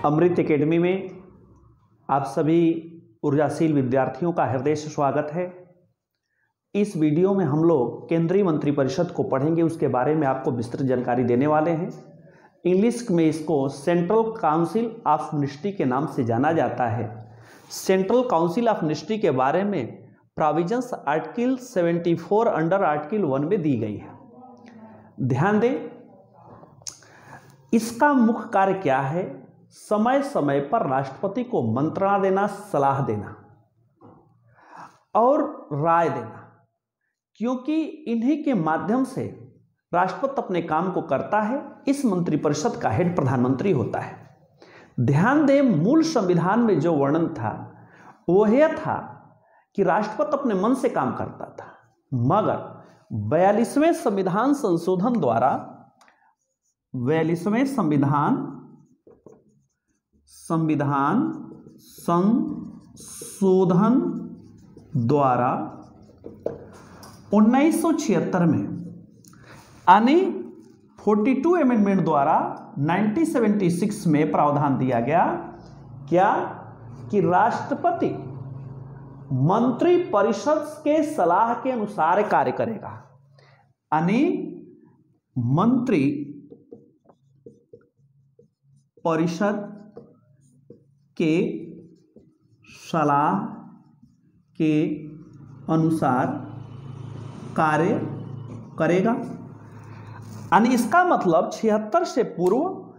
अमृत academy में आप सभी ऊर्जाशील विद्यार्थियों का हृदय से स्वागत है। इस वीडियो में हम लोग केंद्रीय मंत्रिपरिषद को पढ़ेंगे, उसके बारे में आपको विस्तृत जानकारी देने वाले हैं। इंग्लिश में इसको सेंट्रल काउंसिल ऑफ मिनिस्ट्री के नाम से जाना जाता है। सेंट्रल काउंसिल ऑफ मिनिस्ट्री के बारे में प्रोविजंस आर्टिकल 74 अंडर आर्टिकल 1 में दी गई है। ध्यान दें, इसका मुख्य कार्य क्या है? समय समय पर राष्ट्रपति को मंत्रणा देना, सलाह देना और राय देना, क्योंकि इन्हीं के माध्यम से राष्ट्रपति अपने काम को करता है। इस मंत्रिपरिषद का हेड प्रधानमंत्री होता है। ध्यान दें, मूल संविधान में जो वर्णन था वो यह था कि राष्ट्रपति अपने मन से काम करता था, मगर 42वें संविधान संशोधन द्वारा 42वें संविधान संशोधन द्वारा 1976 में यानी 42 अमेंडमेंट द्वारा 1976 में प्रावधान दिया गया क्या कि राष्ट्रपति मंत्रिपरिषद के सलाह के अनुसार कार्य करेगा। यानी मंत्री परिषद के सलाह के अनुसार कार्य करेगा। यानी इसका मतलब 76 से पूर्व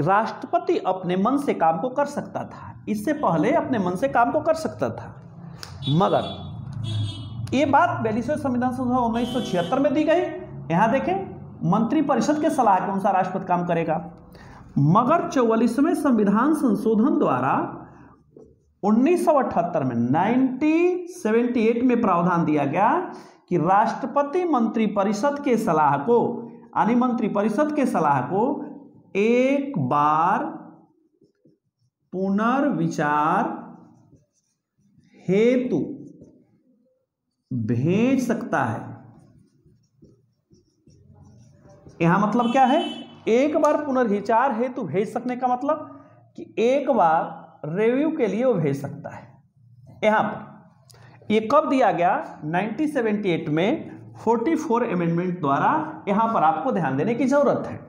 राष्ट्रपति अपने मन से काम को कर सकता था। इससे पहले अपने मन से काम को कर सकता था, मगर ये बात 42वें संविधान संशोधन 1976 में दी गई। यहां देखें, मंत्रिपरिषद के सलाह के अनुसार राष्ट्रपति काम करेगा, मगर 44वें संविधान संशोधन द्वारा 1978 में 1978 में प्रावधान दिया गया कि राष्ट्रपति मंत्रिपरिषद के सलाह को यानी मंत्रिपरिषद के सलाह को एक बार पुनर्विचार हेतु भेज सकता है। यहां मतलब क्या है? एक बार पुनर्विचार हेतु भेज सकने का मतलब कि एक बार रिव्यू के लिए वो भेज सकता है। यहां पर ये कब दिया गया? 1978 में 44 अमेंडमेंट द्वारा। यहां पर आपको ध्यान देने की जरूरत है।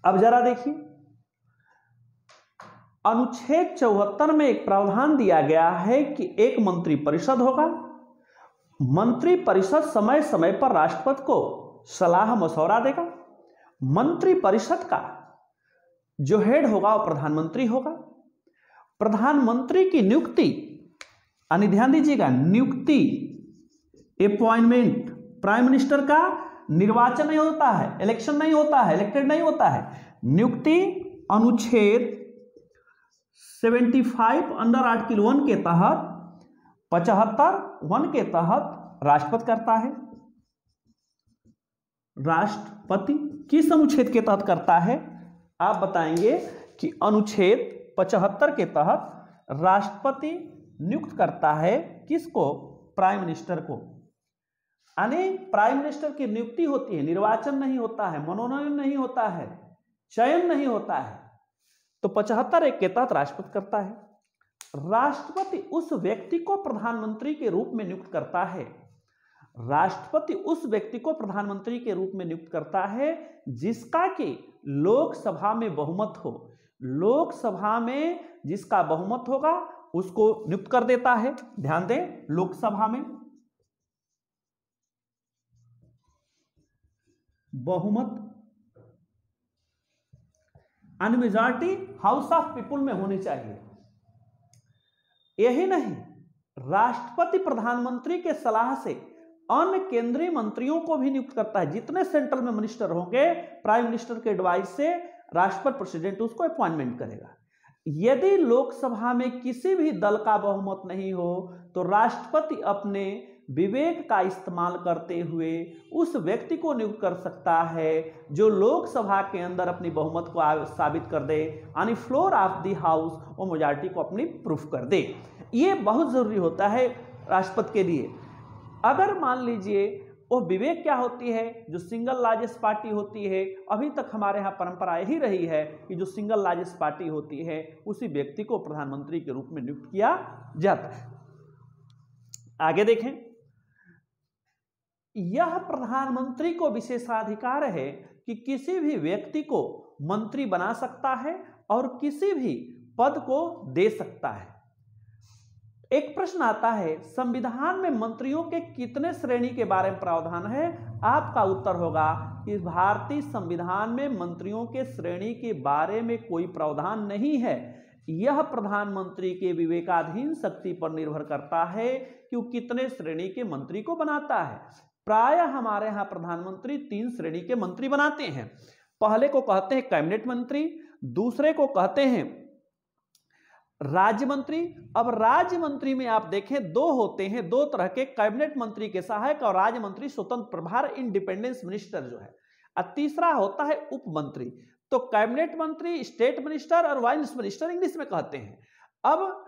अब जरा देखिए, अनुच्छेद 74 में एक प्रावधान दिया गया है कि एक मंत्रिपरिषद होगा। मंत्रिपरिषद समय समय पर राष्ट्रपति को सलाह मशवरा देगा। मंत्रिपरिषद का जो हेड होगा वो प्रधानमंत्री होगा। प्रधानमंत्री की नियुक्ति यानी ध्यान दीजिएगा, नियुक्ति अपॉइंटमेंट, प्राइम मिनिस्टर का निर्वाचन नहीं होता है, इलेक्शन नहीं होता है, इलेक्टेड नहीं होता है। नियुक्ति अनुच्छेद 75 अंडर आर्टिकल 1 के तहत 75 के तहत राष्ट्रपति करता है। राष्ट्रपति किस अनुच्छेद के तहत करता है? आप बताएंगे कि अनुच्छेद 75 के तहत राष्ट्रपति नियुक्त करता है। किसको? प्राइम मिनिस्टर को। यानी प्राइम मिनिस्टर की नियुक्ति होती है, निर्वाचन नहीं होता है, मनोनयन नहीं होता है, चयन नहीं होता है। तो 75 के तहत राष्ट्रपति करता है। राष्ट्रपति उस व्यक्ति को प्रधानमंत्री के रूप में नियुक्त करता है। राष्ट्रपति उस व्यक्ति को प्रधानमंत्री के रूप में नियुक्त करता है जिसका कि लोकसभा में बहुमत हो। लोकसभा में जिसका बहुमत होगा उसको नियुक्त कर देता है। ध्यान दें, लोकसभा में बहुमत यानी मेजॉरिटी हाउस ऑफ पीपुल में होनी चाहिए। यही नहीं, राष्ट्रपति प्रधानमंत्री के सलाह से अन्य केंद्रीय मंत्रियों को भी नियुक्त करता है। जितने सेंट्रल में मिनिस्टर होंगे, प्राइम मिनिस्टर के एडवाइस से राष्ट्रपति प्रेसिडेंट उसको अपॉइंटमेंट करेगा। यदि लोकसभा में किसी भी दल का बहुमत नहीं हो तो राष्ट्रपति अपने विवेक का इस्तेमाल करते हुए उस व्यक्ति को नियुक्त कर सकता है जो लोकसभा के अंदर अपनी बहुमत को साबित कर दे, यानी फ्लोर ऑफ द हाउस वो मेजॉरिटी को अपनी प्रूफ कर दे। ये बहुत जरूरी होता है राष्ट्रपति के लिए। अगर मान लीजिए वो विवेक क्या होती है? जो सिंगल लार्जेस्ट पार्टी होती है, अभी तक हमारे यहाँ परंपरा यही रही है कि जो सिंगल लार्जेस्ट पार्टी होती है उसी व्यक्ति को प्रधानमंत्री के रूप में नियुक्त किया जाता है। आगे देखें, यह प्रधानमंत्री को विशेषाधिकार है कि किसी भी व्यक्ति को मंत्री बना सकता है और किसी भी पद को दे सकता है। एक प्रश्न आता है, संविधान में मंत्रियों के कितने श्रेणी के बारे में प्रावधान है? आपका उत्तर होगा कि भारतीय संविधान में मंत्रियों के श्रेणी के बारे में कोई प्रावधान नहीं है। यह प्रधानमंत्री के विवेकाधीन शक्ति पर निर्भर करता है कि वो कितने श्रेणी के मंत्री को बनाता है। प्रायः हमारे यहाँ प्रधानमंत्री 3 श्रेणी के मंत्री बनाते हैं। पहले को कहते हैं कैबिनेट मंत्री, दूसरे को कहते हैं राज्य मंत्री। अब राज्य मंत्री में आप देखें 2 होते हैं, 2 तरह के, कैबिनेट मंत्री के सहायक और राज्य मंत्री स्वतंत्र प्रभार, इंडिपेंडेंस मिनिस्टर जो है, और तीसरा होता है उप मंत्री। तो कैबिनेट मंत्री, स्टेट मिनिस्टर और वाइस मिनिस्टर इंग्लिश में कहते हैं। अब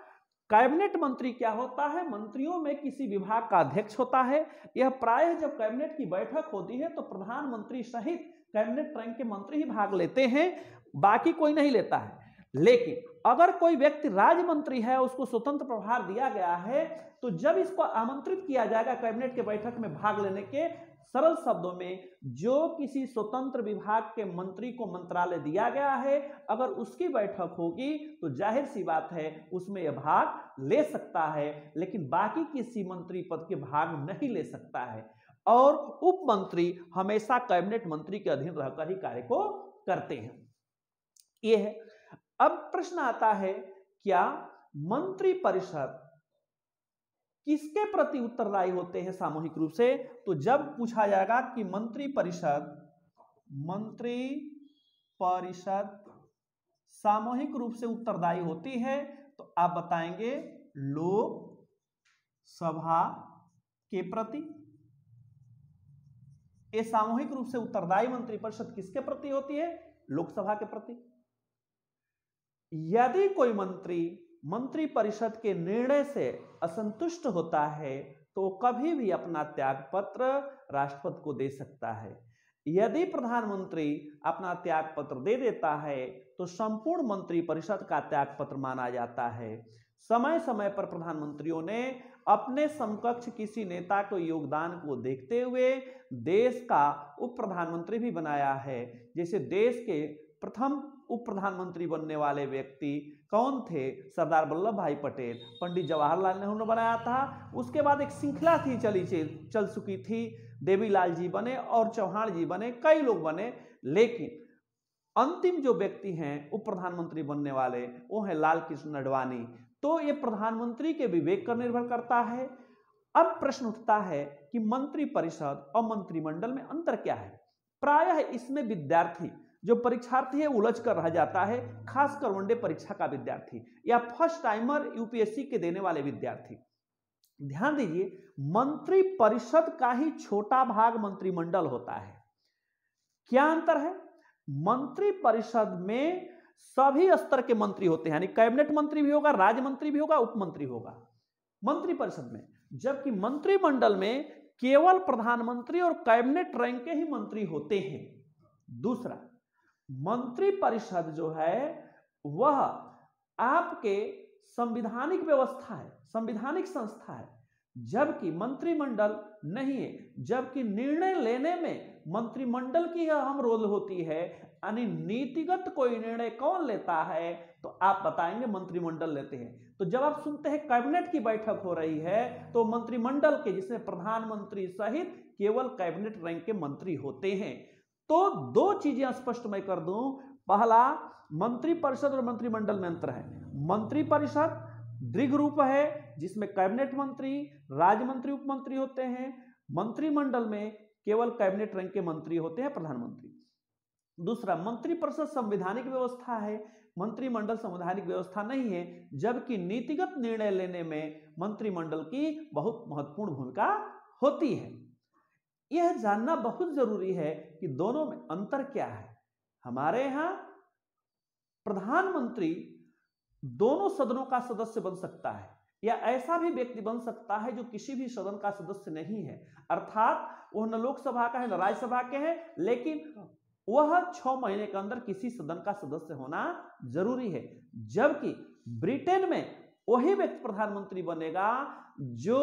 कैबिनेट मंत्री क्या होता है? मंत्रियों में किसी विभाग का अध्यक्ष होता है। यह प्रायः जब कैबिनेट की बैठक होती है तो प्रधानमंत्री सहित कैबिनेट रैंक के मंत्री ही भाग लेते हैं, बाकी कोई नहीं लेता है। लेकिन अगर कोई व्यक्ति राज्य मंत्री है, उसको स्वतंत्र प्रभार दिया गया है, तो जब इसको आमंत्रित किया जाएगा कैबिनेट के बैठक में भाग लेने के, सरल शब्दों में जो किसी स्वतंत्र विभाग के मंत्री को मंत्रालय दिया गया है, अगर उसकी बैठक होगी तो जाहिर सी बात है उसमें यह भाग ले सकता है, लेकिन बाकी किसी मंत्री पद के भाग नहीं ले सकता है। और उप मंत्री हमेशा कैबिनेट मंत्री के अधीन रहकर ही कार्य को करते हैं। यह है। अब प्रश्न आता है, क्या मंत्री परिषद किसके प्रति उत्तरदायी होते हैं सामूहिक रूप से? तो जब पूछा जाएगा कि मंत्री परिषद सामूहिक रूप से उत्तरदायी होती है, तो आप बताएंगे लोकसभा के प्रति। ये सामूहिक रूप से उत्तरदायी मंत्री परिषद किसके प्रति होती है? लोकसभा के प्रति। यदि कोई मंत्री परिषद के निर्णय से असंतुष्ट होता है तो कभी भी अपना त्यागपत्र राष्ट्रपति को दे सकता है। यदि प्रधानमंत्री अपना त्यागपत्र दे देता है तो संपूर्ण मंत्री परिषद का त्यागपत्र माना जाता है। समय समय पर प्रधानमंत्रियों ने अपने समकक्ष किसी नेता को योगदान को देखते हुए देश का उप प्रधानमंत्री भी बनाया है। जैसे देश के प्रथम उप प्रधानमंत्री बनने वाले व्यक्ति कौन थे? सरदार वल्लभ भाई पटेल, पंडित जवाहरलाल नेहरू ने बनाया था। उसके बाद एक श्रृंखला थी चल चुकी थी, देवीलाल जी बने और चौहान जी बने, कई लोग बने, लेकिन अंतिम जो व्यक्ति हैं उप प्रधानमंत्री बनने वाले वो है लाल कृष्ण आडवाणी। तो ये प्रधानमंत्री के विवेक पर निर्भर करता है। अब प्रश्न उठता है कि मंत्री परिषद और मंत्रिमंडल में अंतर क्या है? प्रायः इसमें विद्यार्थी जो परीक्षार्थी है उलझ कर रह जाता है, खासकर वनडे परीक्षा का विद्यार्थी या फर्स्ट टाइमर यूपीएससी के देने वाले विद्यार्थी। ध्यान दीजिए, मंत्री परिषद का ही छोटा भाग मंत्रिमंडल होता है। क्या अंतर है? मंत्री परिषद में सभी स्तर के मंत्री होते हैं, यानी कैबिनेट मंत्री भी होगा, राज्य मंत्री भी होगा, उप मंत्री होगा मंत्री परिषद में, जबकि मंत्रिमंडल में केवल प्रधानमंत्री और कैबिनेट रैंक के ही मंत्री होते हैं। दूसरा, मंत्री परिषद जो है वह आपके संवैधानिक व्यवस्था है, संवैधानिक संस्था है, जबकि मंत्रिमंडल नहीं है। जबकि निर्णय लेने में मंत्रिमंडल की अहम रोल होती है, यानी नीतिगत कोई निर्णय कौन लेता है? तो आप बताएंगे मंत्रिमंडल लेते हैं। तो जब आप सुनते हैं कैबिनेट की बैठक हो रही है तो मंत्रिमंडल के, जिसमें प्रधानमंत्री सहित केवल कैबिनेट रैंक के मंत्री होते हैं। तो 2 चीजें स्पष्ट मैं कर दूं। पहला, मंत्री परिषद और मंत्रिमंडल में अंतर है। मंत्री परिषद दीर्घ रूप है जिसमें कैबिनेट मंत्री, राज्य मंत्री, उप मंत्री होते हैं। मंत्रिमंडल में केवल कैबिनेट रैंक के मंत्री होते हैं, प्रधानमंत्री। दूसरा, मंत्री परिषद संवैधानिक व्यवस्था है, मंत्रिमंडल संवैधानिक व्यवस्था नहीं है, जबकि नीतिगत निर्णय लेने में मंत्रिमंडल की बहुत महत्वपूर्ण भूमिका होती है। यह जानना बहुत जरूरी है कि दोनों में अंतर क्या है। हमारे यहां प्रधानमंत्री दोनों सदनों का सदस्य बन सकता है, या ऐसा भी व्यक्ति बन सकता है जो किसी भी सदन का सदस्य नहीं है, अर्थात वह न लोकसभा का है न राज्यसभा के है, लेकिन वह 6 महीने के अंदर किसी सदन का सदस्य होना जरूरी है। जबकि ब्रिटेन में वही व्यक्ति प्रधानमंत्री बनेगा जो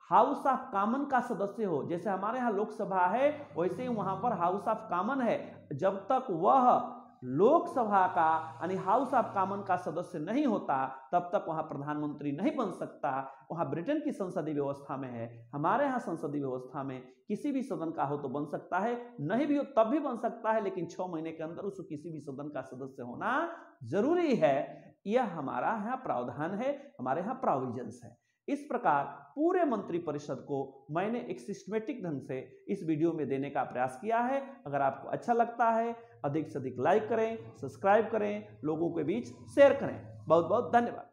हाउस ऑफ कॉमन का सदस्य हो। जैसे हमारे यहाँ लोकसभा है, वैसे ही वहां पर हाउस ऑफ कॉमन है। जब तक वह लोकसभा का यानी हाउस ऑफ कॉमन का सदस्य नहीं होता, तब तक वहां प्रधानमंत्री नहीं बन सकता। वहां ब्रिटेन की संसदीय व्यवस्था में है। हमारे यहाँ संसदीय व्यवस्था में किसी भी सदन का हो तो बन सकता है, नहीं भी हो तब भी बन सकता है, लेकिन 6 महीने के अंदर उसको किसी भी सदन का सदस्य होना जरूरी है। यह हमारा यहाँ प्रावधान है, हमारे यहाँ प्रोविजंस है। इस प्रकार पूरे मंत्री परिषद को मैंने एक सिस्टमेटिक ढंग से इस वीडियो में देने का प्रयास किया है। अगर आपको अच्छा लगता है, अधिक से अधिक लाइक करें, सब्सक्राइब करें, लोगों के बीच शेयर करें। बहुत बहुत धन्यवाद।